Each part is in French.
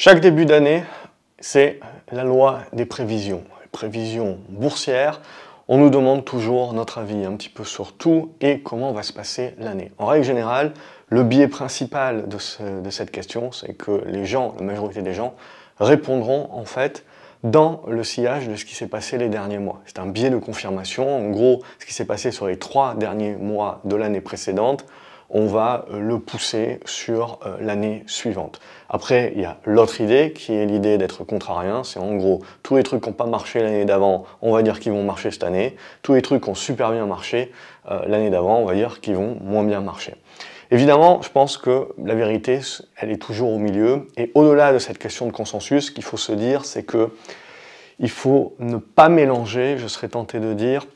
Chaque début d'année, c'est la loi des prévisions. Les prévisions boursières, on nous demande toujours notre avis un petit peu sur tout et comment va se passer l'année. En règle générale, le biais principal de cette question, c'est que les gens, la majorité des gens, répondront en fait dans le sillage de ce qui s'est passé les derniers mois. C'est un biais de confirmation. En gros, ce qui s'est passé sur les 3 derniers mois de l'année précédente, on va le pousser sur l'année suivante. Après, il y a l'autre idée, qui est l'idée d'être contrarien. C'est en gros, tous les trucs qui n'ont pas marché l'année d'avant, on va dire qu'ils vont marcher cette année. Tous les trucs qui ont super bien marché l'année d'avant, on va dire qu'ils vont moins bien marcher. Évidemment, je pense que la vérité, elle est toujours au milieu. Et au-delà de cette question de consensus, ce qu'il faut se dire, c'est que il faut ne pas mélanger, je serais tenté de dire,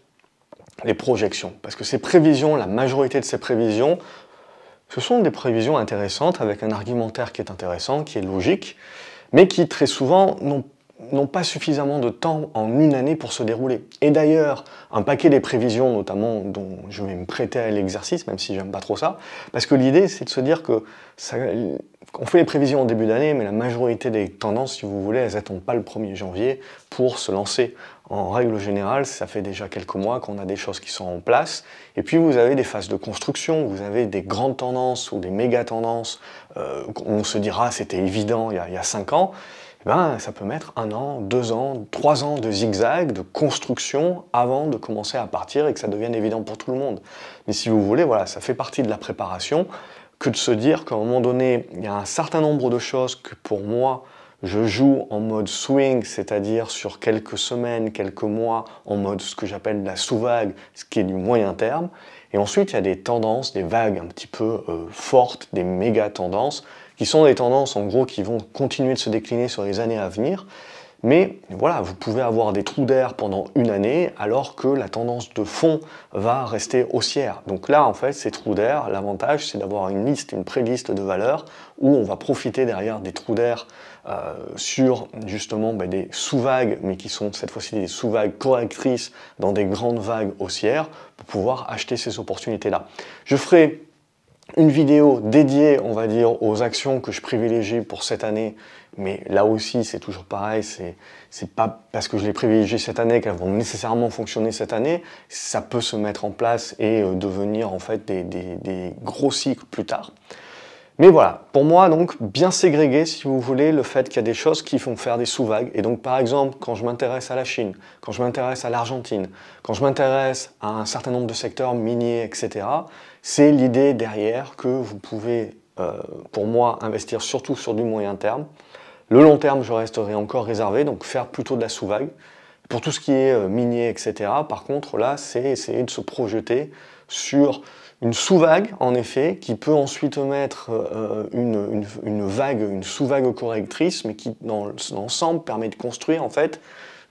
les projections. Parce que ces prévisions, la majorité de ces prévisions, ce sont des prévisions intéressantes, avec un argumentaire qui est intéressant, qui est logique, mais qui très souvent n'ont pas suffisamment de temps en une année pour se dérouler. Et d'ailleurs, un paquet des prévisions, notamment dont je vais me prêter à l'exercice, même si j'aime pas trop ça, parce que l'idée c'est de se dire que on fait les prévisions en début d'année, mais la majorité des tendances, si vous voulez, elles n'attendent pas le 1er janvier pour se lancer. En règle générale, ça fait déjà quelques mois qu'on a des choses qui sont en place, et puis vous avez des phases de construction, vous avez des grandes tendances ou des méga tendances, on se dira c'était évident il y a 5 ans, ben, ça peut mettre 1 an, 2 ans, 3 ans de zigzag, de construction avant de commencer à partir et que ça devienne évident pour tout le monde. Mais si vous voulez, voilà, ça fait partie de la préparation que de se dire qu'à un moment donné, il y a un certain nombre de choses que pour moi, je joue en mode swing, c'est-à-dire sur quelques semaines, quelques mois, en mode ce que j'appelle la sous-vague, ce qui est du moyen terme. Et ensuite, il y a des tendances, des vagues un petit peu fortes, des méga tendances, qui sont des tendances en gros qui vont continuer de se décliner sur les années à venir. Mais voilà, vous pouvez avoir des trous d'air pendant une année alors que la tendance de fond va rester haussière. Donc là, en fait, ces trous d'air, l'avantage, c'est d'avoir une liste, une pré-liste de valeurs où on va profiter derrière des trous d'air sur justement des sous-vagues, mais qui sont cette fois-ci des sous-vagues correctrices dans des grandes vagues haussières pour pouvoir acheter ces opportunités-là. Je ferai une vidéo dédiée, on va dire, aux actions que je privilégie pour cette année, mais là aussi c'est toujours pareil, c'est pas parce que je les privilégie cette année qu'elles vont nécessairement fonctionner cette année, ça peut se mettre en place et devenir en fait des gros cycles plus tard. Mais voilà, pour moi donc bien ségréguer si vous voulez le fait qu'il y a des choses qui vont faire des sous-vagues. Et donc par exemple quand je m'intéresse à la Chine, quand je m'intéresse à l'Argentine, quand je m'intéresse à un certain nombre de secteurs miniers, etc., c'est l'idée derrière que vous pouvez, pour moi, investir surtout sur du moyen terme. Le long terme, je resterai encore réservé, donc faire plutôt de la sous-vague. Pour tout ce qui est minier, etc., par contre, là, c'est essayer de se projeter sur une sous-vague, en effet, qui peut ensuite mettre une vague, une sous-vague correctrice, mais qui, dans l'ensemble, permet de construire, en fait,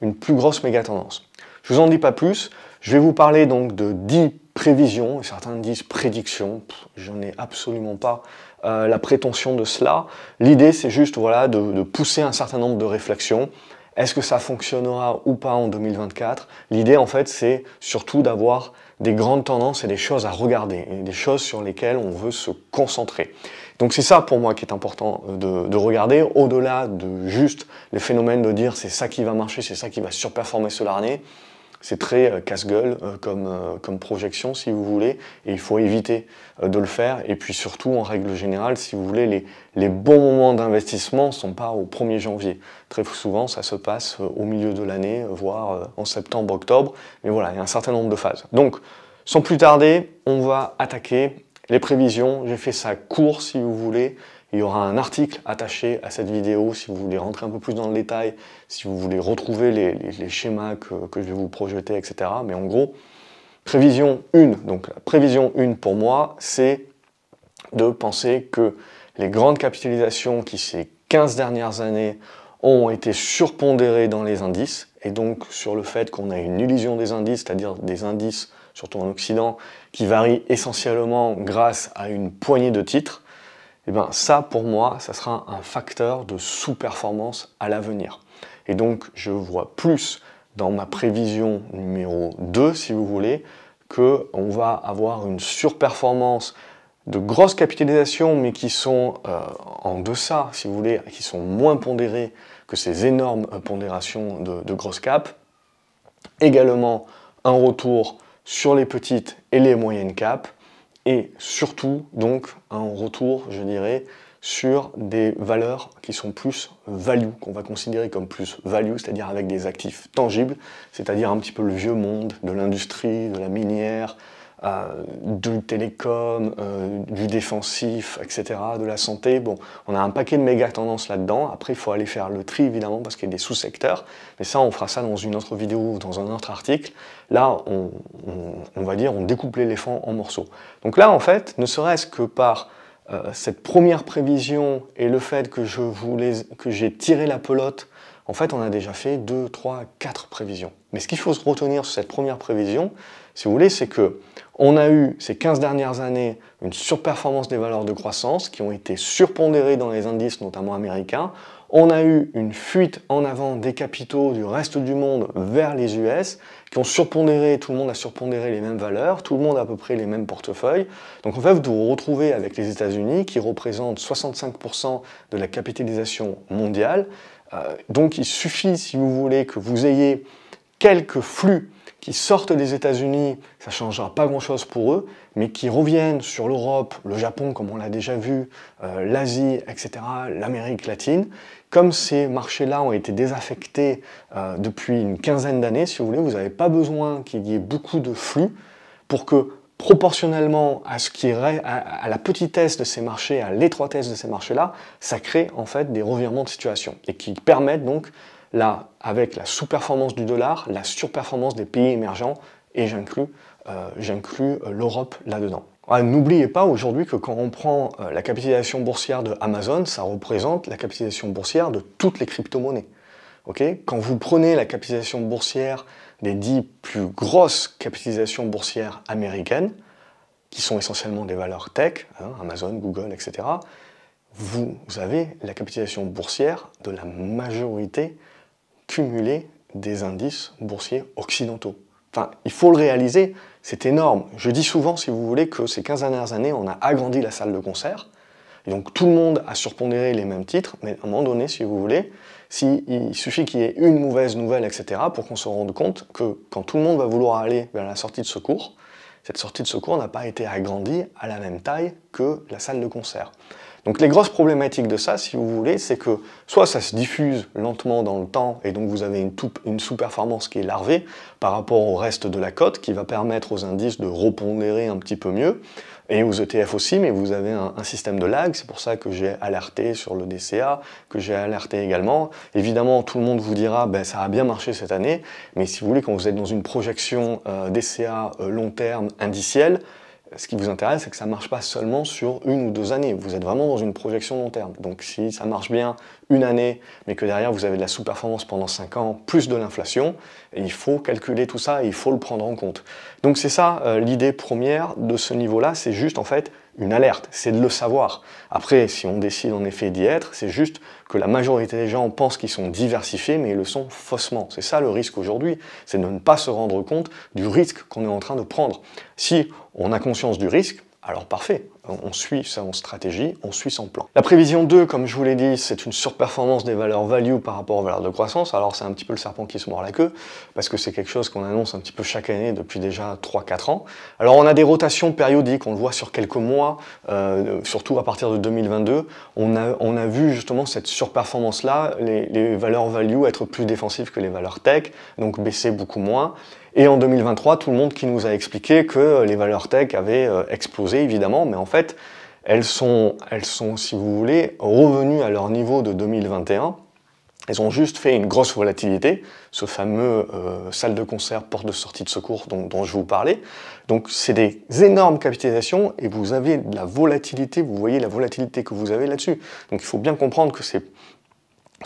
une plus grosse méga-tendance. Je vous en dis pas plus. Je vais vous parler donc de 10 prévisions, certains disent prédictions, je n'ai absolument pas la prétention de cela. L'idée, c'est juste voilà, de pousser un certain nombre de réflexions. Est-ce que ça fonctionnera ou pas en 2024? L'idée, en fait, c'est surtout d'avoir des grandes tendances et des choses à regarder, et des choses sur lesquelles on veut se concentrer. Donc c'est ça pour moi qui est important de regarder, au-delà de juste les phénomènes de dire c'est ça qui va marcher, c'est ça qui va surperformer sur l'année. C'est très casse-gueule comme projection si vous voulez, et il faut éviter de le faire. Et puis surtout, en règle générale, si vous voulez, les bons moments d'investissement ne sont pas au 1er janvier. Très souvent, ça se passe au milieu de l'année, voire en septembre, octobre. Mais voilà, il y a un certain nombre de phases. Donc, sans plus tarder, on va attaquer les prévisions. J'ai fait ça court si vous voulez. Il y aura un article attaché à cette vidéo si vous voulez rentrer un peu plus dans le détail, si vous voulez retrouver les schémas que je vais vous projeter, etc. Mais en gros, prévision 1. Donc la prévision 1 pour moi, c'est de penser que les grandes capitalisations qui ces 15 dernières années ont été surpondérées dans les indices, et donc sur le fait qu'on a une illusion des indices, c'est-à-dire des indices, surtout en Occident, qui varient essentiellement grâce à une poignée de titres. Et bien ça, pour moi, ça sera un facteur de sous-performance à l'avenir. Et donc, je vois plus dans ma prévision numéro 2, si vous voulez, qu'on va avoir une surperformance de grosses capitalisations, mais qui sont en deçà, si vous voulez, qui sont moins pondérées que ces énormes pondérations de grosses caps. Également, un retour sur les petites et les moyennes caps, et surtout, donc, un retour, je dirais, sur des valeurs qui sont plus value, qu'on va considérer comme plus value, c'est-à-dire avec des actifs tangibles, c'est-à-dire un petit peu le vieux monde de l'industrie, de la minière, du télécom, du défensif, etc., de la santé. Bon, on a un paquet de méga tendances là-dedans. Après, il faut aller faire le tri, évidemment, parce qu'il y a des sous-secteurs. Mais ça, on fera ça dans une autre vidéo ou dans un autre article. Là, on va dire, on découpe l'éléphant en morceaux. Donc là, en fait, ne serait-ce que par cette première prévision et le fait que j'ai tiré la pelote, en fait, on a déjà fait 2, 3, 4 prévisions. Mais ce qu'il faut se retenir sur cette première prévision, si vous voulez, c'est que on a eu ces 15 dernières années une surperformance des valeurs de croissance qui ont été surpondérées dans les indices, notamment américains. On a eu une fuite en avant des capitaux du reste du monde vers les US qui ont surpondéré, tout le monde a surpondéré les mêmes valeurs, tout le monde a à peu près les mêmes portefeuilles. Donc en fait, vous vous retrouvez avec les États-Unis qui représentent 65% de la capitalisation mondiale. Donc il suffit, si vous voulez, que vous ayez quelques flux qui sortent des États-Unis, ça ne changera pas grand-chose pour eux, mais qui reviennent sur l'Europe, le Japon, comme on l'a déjà vu, l'Asie, etc., l'Amérique latine. Comme ces marchés-là ont été désaffectés depuis une quinzaine d'années, si vous voulez, vous n'avez pas besoin qu'il y ait beaucoup de flux pour que, proportionnellement à la petitesse de ces marchés, à l'étroitesse de ces marchés-là, ça crée en fait des revirements de situation et qui permettent donc là, avec la sous-performance du dollar, la surperformance des pays émergents, et j'inclus l'Europe là-dedans. N'oubliez pas aujourd'hui que quand on prend la capitalisation boursière de Amazon, ça représente la capitalisation boursière de toutes les crypto-monnaies. Okay, quand vous prenez la capitalisation boursière des 10 plus grosses capitalisations boursières américaines, qui sont essentiellement des valeurs tech, Amazon, Google, etc., vous avez la capitalisation boursière de la majorité cumulé des indices boursiers occidentaux. Enfin, il faut le réaliser, c'est énorme. Je dis souvent, si vous voulez, que ces 15 dernières années, on a agrandi la salle de concert, et donc tout le monde a surpondéré les mêmes titres, mais à un moment donné, si vous voulez, il suffit qu'il y ait une mauvaise nouvelle, etc., pour qu'on se rende compte que quand tout le monde va vouloir aller vers la sortie de secours, cette sortie de secours n'a pas été agrandie à la même taille que la salle de concert. Donc les grosses problématiques de ça, si vous voulez, c'est que soit ça se diffuse lentement dans le temps et donc vous avez une sous-performance qui est larvée par rapport au reste de la cote qui va permettre aux indices de repondérer un petit peu mieux et aux ETF aussi, mais vous avez un système de lag, c'est pour ça que j'ai alerté sur le DCA, que j'ai alerté également. Évidemment, tout le monde vous dira ben, ça a bien marché cette année, mais si vous voulez, quand vous êtes dans une projection DCA long terme indicielle, ce qui vous intéresse, c'est que ça ne marche pas seulement sur 1 ou 2 années. Vous êtes vraiment dans une projection long terme. Donc si ça marche bien une année, mais que derrière vous avez de la sous-performance pendant 5 ans, plus de l'inflation, il faut calculer tout ça et il faut le prendre en compte. Donc c'est ça l'idée première de ce niveau-là, c'est juste en fait une alerte, c'est de le savoir. Après, si on décide en effet d'y être, c'est juste que la majorité des gens pensent qu'ils sont diversifiés, mais ils le sont faussement. C'est ça le risque aujourd'hui, c'est de ne pas se rendre compte du risque qu'on est en train de prendre. Si on a conscience du risque, alors parfait, on suit son stratégie, on suit son plan. La prévision 2, comme je vous l'ai dit, c'est une surperformance des valeurs value par rapport aux valeurs de croissance. Alors c'est un petit peu le serpent qui se mord la queue, parce que c'est quelque chose qu'on annonce un petit peu chaque année depuis déjà 3-4 ans. Alors on a des rotations périodiques, on le voit sur quelques mois, surtout à partir de 2022. On a vu justement cette surperformance-là, les valeurs value être plus défensives que les valeurs tech, donc baisser beaucoup moins. Et en 2023, tout le monde qui nous a expliqué que les valeurs tech avaient explosé, évidemment, mais en fait, elles sont, si vous voulez, revenues à leur niveau de 2021. Elles ont juste fait une grosse volatilité, ce fameux salle de concert, porte de sortie de secours dont je vous parlais. Donc c'est des énormes capitalisations et vous avez de la volatilité, vous voyez la volatilité que vous avez là-dessus. Donc il faut bien comprendre que c'est...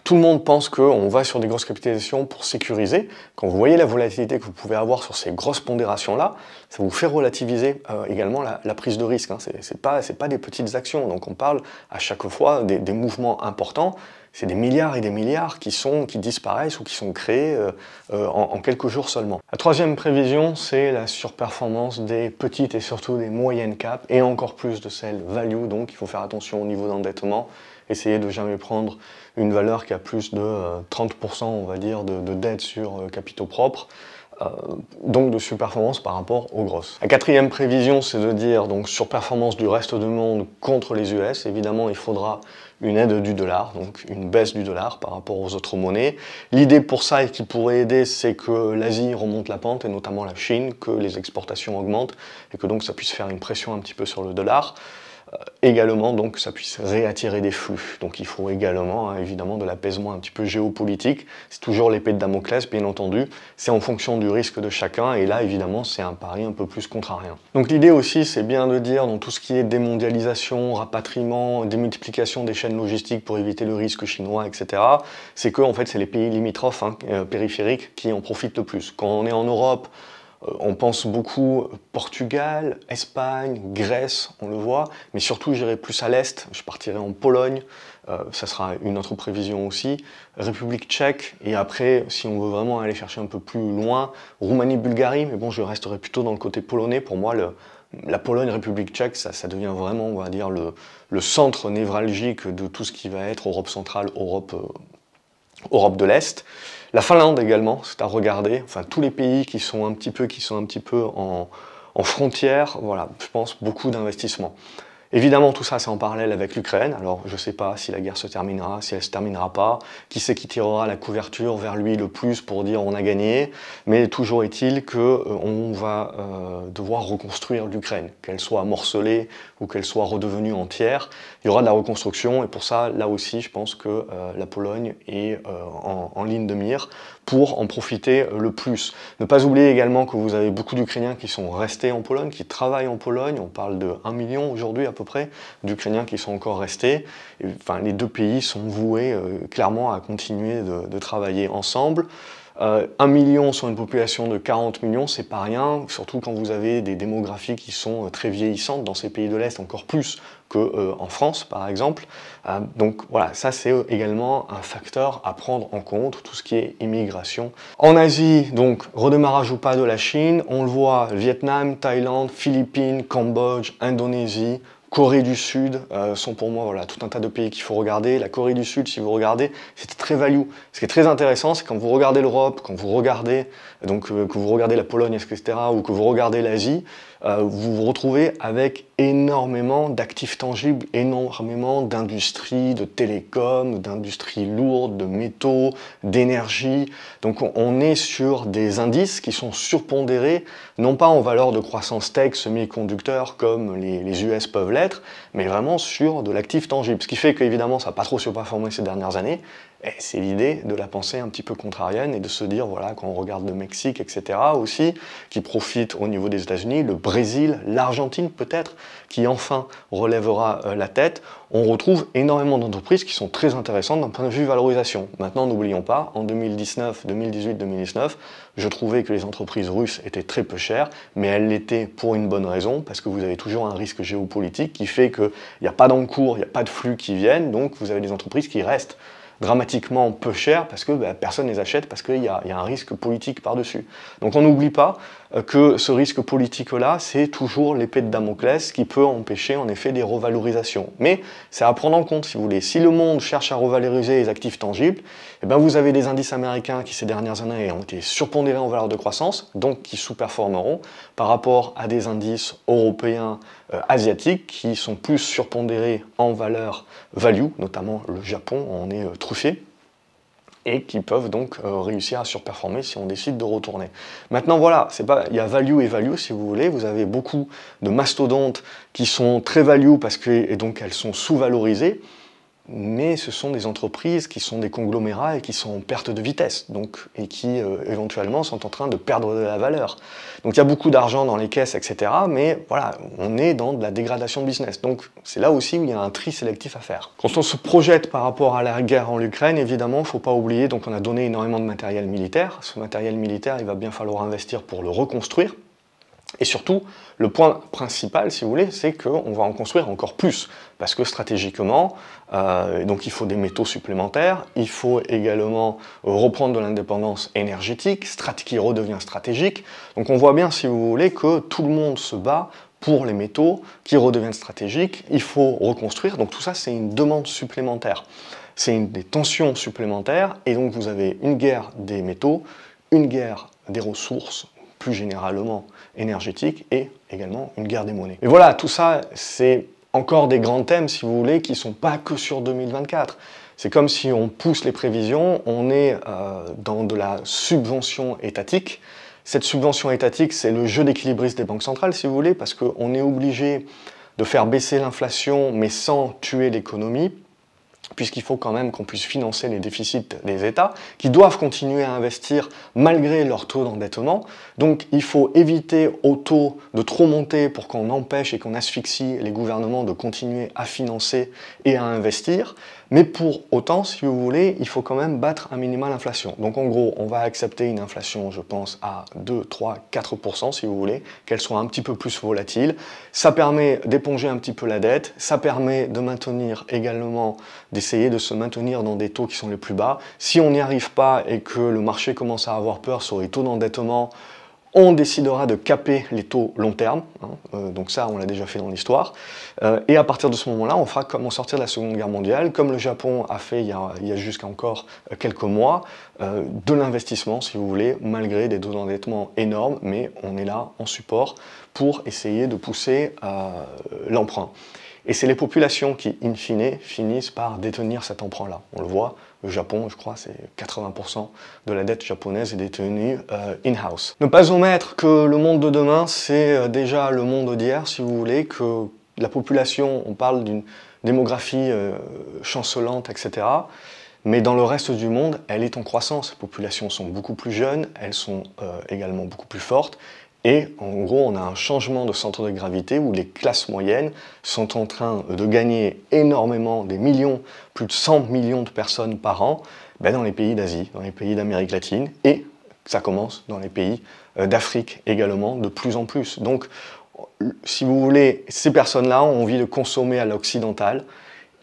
Tout le monde pense qu'on va sur des grosses capitalisations pour sécuriser. Quand vous voyez la volatilité que vous pouvez avoir sur ces grosses pondérations-là, ça vous fait relativiser également la prise de risque. C'est pas des petites actions, donc on parle à chaque fois des mouvements importants. c'est des milliards et des milliards qui disparaissent ou qui sont créés en quelques jours seulement. La troisième prévision, c'est la surperformance des petites et surtout des moyennes caps, et encore plus de celles value, donc il faut faire attention au niveau d'endettement, essayer de jamais prendre une valeur qui a plus de 30%, on va dire, de dette sur capitaux propres, donc de surperformance par rapport aux grosses. La quatrième prévision, c'est de dire donc surperformance du reste du monde contre les US. Évidemment, il faudra une aide du dollar, donc une baisse du dollar par rapport aux autres monnaies. L'idée pour ça et qui pourrait aider, c'est que l'Asie remonte la pente, et notamment la Chine, que les exportations augmentent, et que donc ça puisse faire une pression un petit peu sur le dollar. Également, donc, ça puisse réattirer des flux. Donc il faut également, hein, évidemment, de l'apaisement un petit peu géopolitique. C'est toujours l'épée de Damoclès, bien entendu. C'est en fonction du risque de chacun, et là, évidemment, c'est un pari un peu plus contrariant. Donc l'idée aussi, c'est bien de dire, dans tout ce qui est démondialisation, rapatriement, démultiplication des chaînes logistiques pour éviter le risque chinois, etc., c'est que, en fait, c'est les pays limitrophes, hein, périphériques, qui en profitent le plus. Quand on est en Europe, on pense beaucoup Portugal, Espagne, Grèce, on le voit, mais surtout j'irai plus à l'est, je partirai en Pologne, ça sera une autre prévision aussi, République tchèque, et après, si on veut vraiment aller chercher un peu plus loin, Roumanie, Bulgarie, mais bon, je resterai plutôt dans le côté polonais. Pour moi, la Pologne, République tchèque, ça devient vraiment, on va dire, le centre névralgique de tout ce qui va être Europe centrale, Europe de l'Est. La Finlande également, c'est à regarder, enfin tous les pays qui sont un petit peu en frontière, voilà, je pense beaucoup d'investissements. Évidemment, tout ça, c'est en parallèle avec l'Ukraine. Alors, je ne sais pas si la guerre se terminera, si elle ne se terminera pas, qui c'est qui tirera la couverture vers lui le plus pour dire on a gagné, mais toujours est-il qu'on va devoir reconstruire l'Ukraine, qu'elle soit morcelée ou qu'elle soit redevenue entière. Il y aura de la reconstruction, et pour ça, là aussi, je pense que la Pologne est en ligne de mire pour en profiter le plus. Ne pas oublier également que vous avez beaucoup d'Ukrainiens qui sont restés en Pologne, qui travaillent en Pologne. On parle de 1 million aujourd'hui à peu près d'Ukrainiens qui sont encore restés. Et, enfin, les deux pays sont voués clairement à continuer de travailler ensemble. 1 million sur une population de 40 millions, c'est pas rien, surtout quand vous avez des démographies qui sont très vieillissantes dans ces pays de l'Est, encore plus qu'en France par exemple. Donc voilà, ça c'est également un facteur à prendre en compte, tout ce qui est immigration. En Asie, donc redémarrage ou pas de la Chine, on le voit, Vietnam, Thaïlande, Philippines, Cambodge, Indonésie, Corée du Sud sont pour moi voilà, tout un tas de pays qu'il faut regarder. La Corée du Sud, si vous regardez, c'est très value. Ce qui est très intéressant, c'est quand vous regardez l'Europe, quand vous regardez donc que vous regardez la Pologne, etc., ou que vous regardez l'Asie, vous vous retrouvez avec énormément d'actifs tangibles, énormément d'industries, de télécoms, d'industries lourdes, de métaux, d'énergie. Donc on est sur des indices qui sont surpondérés, non pas en valeur de croissance tech, semi-conducteurs comme les US peuvent l'être, mais vraiment sur de l'actif tangible. Ce qui fait qu'évidemment ça n'a pas trop surperformé ces dernières années. C'est l'idée de la pensée un petit peu contrarienne et de se dire, voilà, quand on regarde le Mexique, etc. aussi, qui profite au niveau des États-Unis, le Brésil, l'Argentine peut-être, qui enfin relèvera la tête, on retrouve énormément d'entreprises qui sont très intéressantes d'un point de vue valorisation. Maintenant, n'oublions pas, en 2019, 2018, 2019, je trouvais que les entreprises russes étaient très peu chères, mais elles l'étaient pour une bonne raison, parce que vous avez toujours un risque géopolitique qui fait qu'il n'y a pas d'encours, il n'y a pas de flux qui viennent, donc vous avez des entreprises qui restent dramatiquement peu cher parce que personne ne les achète, parce qu'il y a un risque politique par-dessus. Donc on n'oublie pas que ce risque politique-là, c'est toujours l'épée de Damoclès qui peut empêcher en effet des revalorisations. Mais c'est à prendre en compte, si vous voulez. Si le monde cherche à revaloriser les actifs tangibles, eh bien vous avez des indices américains qui ces dernières années ont été surpondérés en valeur de croissance, donc qui sous-performeront par rapport à des indices européens, asiatiques qui sont plus surpondérés en valeur value, notamment le Japon en est truffé, et qui peuvent donc réussir à surperformer si on décide de retourner. Maintenant voilà, il y a value et value si vous voulez, vous avez beaucoup de mastodontes qui sont très value parce que, et donc elles sont sous-valorisées, mais ce sont des entreprises qui sont des conglomérats et qui sont en perte de vitesse, donc, et qui éventuellement sont en train de perdre de la valeur. Donc il y a beaucoup d'argent dans les caisses, etc., mais voilà, on est dans de la dégradation de business. Donc c'est là aussi où il y a un tri sélectif à faire. Quand on se projette par rapport à la guerre en Ukraine, évidemment, il ne faut pas oublier, donc on a donné énormément de matériel militaire. Ce matériel militaire, il va bien falloir investir pour le reconstruire. Et surtout, le point principal, si vous voulez, c'est qu'on va en construire encore plus. Parce que stratégiquement, donc il faut des métaux supplémentaires, il faut également reprendre de l'indépendance énergétique, qui redevient stratégique. Donc on voit bien, si vous voulez, que tout le monde se bat pour les métaux qui redeviennent stratégiques. Il faut reconstruire, donc tout ça, c'est une demande supplémentaire. C'est des tensions supplémentaires, et donc vous avez une guerre des métaux, une guerre des ressources, plus généralement énergétique, et également une guerre des monnaies. Et voilà, tout ça, c'est encore des grands thèmes, si vous voulez, qui ne sont pas que sur 2024. C'est comme si on pousse les prévisions, on est dans de la subvention étatique. Cette subvention étatique, c'est le jeu d'équilibriste des banques centrales, si vous voulez, parce qu'on est obligé de faire baisser l'inflation, mais sans tuer l'économie, puisqu'il faut quand même qu'on puisse financer les déficits des États, qui doivent continuer à investir malgré leur taux d'endettement. Donc il faut éviter au taux de trop monter pour qu'on empêche et qu'on asphyxie les gouvernements de continuer à financer et à investir. Mais pour autant, si vous voulez, il faut quand même battre un minima l'inflation. Donc en gros, on va accepter une inflation, je pense, à 2, 3, 4%, si vous voulez, qu'elle soit un petit peu plus volatile. Ça permet d'éponger un petit peu la dette, ça permet de maintenir également, d'essayer de se maintenir dans des taux qui sont les plus bas. Si on n'y arrive pas et que le marché commence à avoir peur sur les taux d'endettement, on décidera de caper les taux long terme, donc ça on l'a déjà fait dans l'histoire, et à partir de ce moment-là, on fera comme au sortir de la Seconde Guerre mondiale, comme le Japon a fait il y a jusqu'à encore quelques mois, de l'investissement si vous voulez, malgré des taux d'endettement énormes, mais on est là en support pour essayer de pousser l'emprunt. Et c'est les populations qui, in fine, finissent par détenir cet emprunt-là. On le voit, le Japon, je crois, c'est 80% de la dette japonaise est détenue in-house. Ne pas omettre que le monde de demain, c'est déjà le monde d'hier, si vous voulez, que la population, on parle d'une démographie chancelante, etc. Mais dans le reste du monde, elle est en croissance. Les populations sont beaucoup plus jeunes, elles sont également beaucoup plus fortes. Et en gros, on a un changement de centre de gravité où les classes moyennes sont en train de gagner énormément, des millions, plus de 100 millions de personnes par an, dans les pays d'Asie, dans les pays d'Amérique latine, et ça commence dans les pays d'Afrique également, de plus en plus. Donc, si vous voulez, ces personnes-là ont envie de consommer à l'occidental,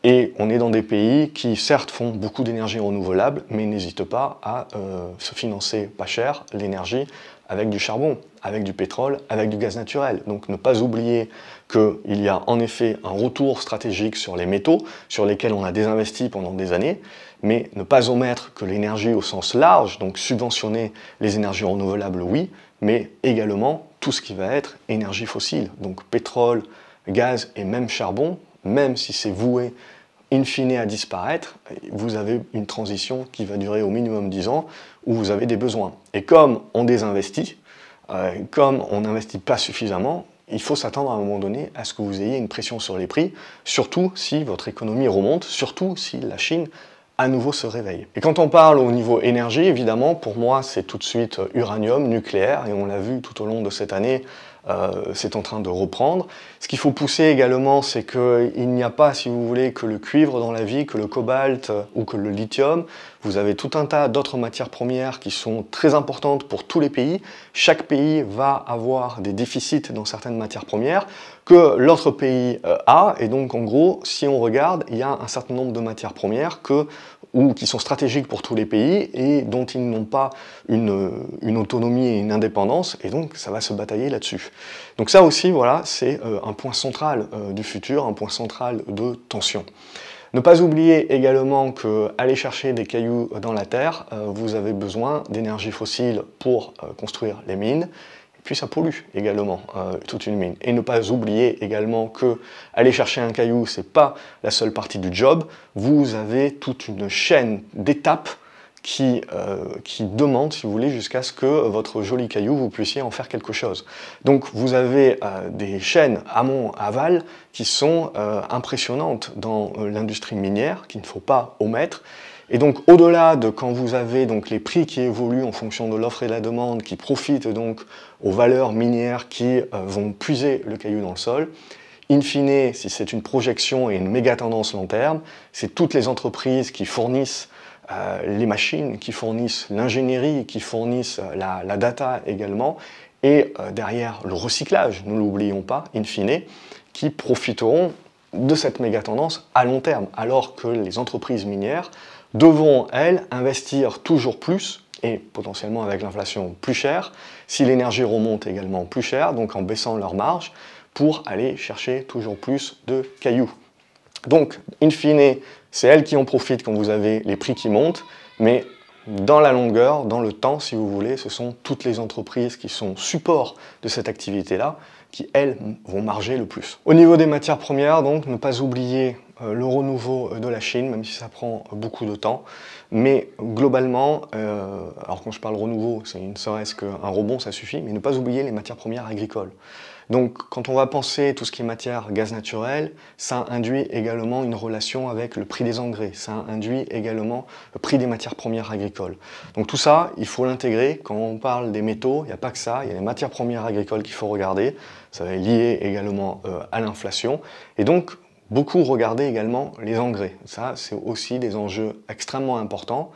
et on est dans des pays qui, certes, font beaucoup d'énergie renouvelable, mais n'hésitent pas à se financer pas cher l'énergie avec du charbon, avec du pétrole, avec du gaz naturel. Donc ne pas oublier qu'il y a en effet un retour stratégique sur les métaux, sur lesquels on a désinvesti pendant des années, mais ne pas omettre que l'énergie au sens large, donc subventionner les énergies renouvelables, oui, mais également tout ce qui va être énergie fossile, donc pétrole, gaz et même charbon, même si c'est voué in fine à disparaître, vous avez une transition qui va durer au minimum 10 ans, où vous avez des besoins. Et comme on désinvestit, comme on n'investit pas suffisamment, il faut s'attendre à un moment donné à ce que vous ayez une pression sur les prix, surtout si votre économie remonte, surtout si la Chine à nouveau se réveille. Et quand on parle au niveau énergie, évidemment, pour moi, c'est tout de suite uranium, nucléaire, et on l'a vu tout au long de cette année, c'est en train de reprendre. Ce qu'il faut pousser également, c'est qu'il n'y a pas, si vous voulez, que le cuivre dans la vie, que le cobalt ou que le lithium. Vous avez tout un tas d'autres matières premières qui sont très importantes pour tous les pays. Chaque pays va avoir des déficits dans certaines matières premières que l'autre pays a. Et donc, en gros, si on regarde, il y a un certain nombre de matières premières qui sont stratégiques pour tous les pays et dont ils n'ont pas une autonomie et une indépendance, et donc ça va se batailler là-dessus. Donc ça aussi, voilà, c'est un point central du futur, un point central de tension. Ne pas oublier également qu'aller chercher des cailloux dans la terre, vous avez besoin d'énergie fossile pour construire les mines, puis ça pollue également toute une mine. Et ne pas oublier également que aller chercher un caillou, c'est pas la seule partie du job. Vous avez toute une chaîne d'étapes qui demande, si vous voulez, jusqu'à ce que votre joli caillou, vous puissiez en faire quelque chose. Donc vous avez des chaînes amont-aval qui sont impressionnantes dans l'industrie minière, qu'il ne faut pas omettre. Et donc au-delà de quand vous avez donc les prix qui évoluent en fonction de l'offre et de la demande, qui profitent donc aux valeurs minières qui vont puiser le caillou dans le sol, in fine, si c'est une projection et une méga tendance long terme, c'est toutes les entreprises qui fournissent les machines, qui fournissent l'ingénierie, qui fournissent la data également, et derrière le recyclage, ne l'oublions pas, in fine, qui profiteront de cette méga tendance à long terme, alors que les entreprises minières devront, elles, investir toujours plus, et potentiellement avec l'inflation plus cher, si l'énergie remonte également plus cher, donc en baissant leurs marges, pour aller chercher toujours plus de cailloux. Donc, in fine, c'est elles qui en profitent quand vous avez les prix qui montent, mais dans la longueur, dans le temps, si vous voulez, ce sont toutes les entreprises qui sont support de cette activité-là qui, elles, vont marger le plus. Au niveau des matières premières, donc, ne pas oublier le renouveau de la Chine, même si ça prend beaucoup de temps. Mais globalement, alors quand je parle renouveau, c'est ne serait-ce qu'un rebond, ça suffit, mais ne pas oublier les matières premières agricoles. Donc quand on va penser tout ce qui est matière gaz naturel, ça induit également une relation avec le prix des engrais, ça induit également le prix des matières premières agricoles. Donc tout ça, il faut l'intégrer. Quand on parle des métaux, il n'y a pas que ça, il y a les matières premières agricoles qu'il faut regarder, ça va être lié également à l'inflation. Et donc, beaucoup regarder également les engrais. Ça, c'est aussi des enjeux extrêmement importants.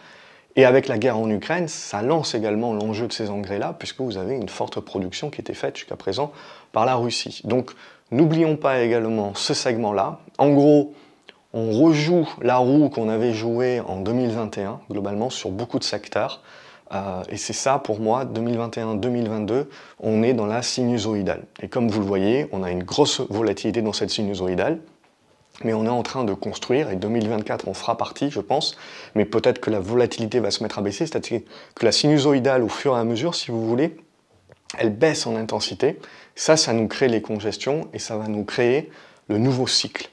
Et avec la guerre en Ukraine, ça lance également l'enjeu de ces engrais-là, puisque vous avez une forte production qui était faite jusqu'à présent par la Russie. Donc, n'oublions pas également ce segment-là. En gros, on rejoue la roue qu'on avait jouée en 2021, globalement, sur beaucoup de secteurs. Et c'est ça, pour moi, 2021-2022, on est dans la sinusoïdale. Et comme vous le voyez, on a une grosse volatilité dans cette sinusoïdale. Mais on est en train de construire, et 2024 on fera partie, je pense, mais peut-être que la volatilité va se mettre à baisser, c'est-à-dire que la sinusoïdale, au fur et à mesure, si vous voulez, elle baisse en intensité. Ça nous crée les congestions, et ça va nous créer le nouveau cycle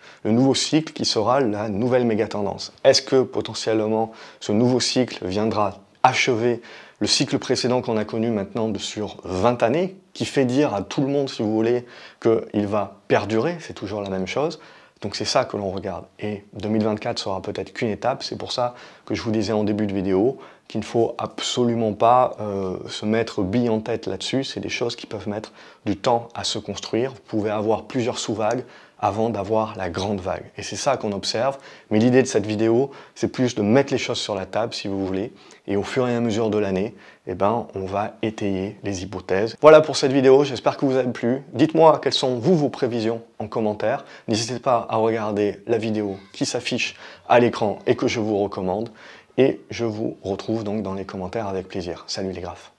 qui sera la nouvelle méga tendance. Est-ce que potentiellement ce nouveau cycle viendra achever le cycle précédent qu'on a connu maintenant sur 20 années, qui fait dire à tout le monde, si vous voulez, qu'il va perdurer, c'est toujours la même chose. Donc c'est ça que l'on regarde. Et 2024 sera peut-être qu'une étape, c'est pour ça que je vous disais en début de vidéo qu'il ne faut absolument pas se mettre bille en tête là-dessus, c'est des choses qui peuvent mettre du temps à se construire. Vous pouvez avoir plusieurs sous-vagues avant d'avoir la grande vague. Et c'est ça qu'on observe. Mais l'idée de cette vidéo, c'est plus de mettre les choses sur la table, si vous voulez. Et au fur et à mesure de l'année, eh ben, on va étayer les hypothèses. Voilà pour cette vidéo, j'espère que vous avez plu. Dites-moi quelles sont vos prévisions en commentaire. N'hésitez pas à regarder la vidéo qui s'affiche à l'écran et que je vous recommande. Et je vous retrouve donc dans les commentaires avec plaisir. Salut les graphes.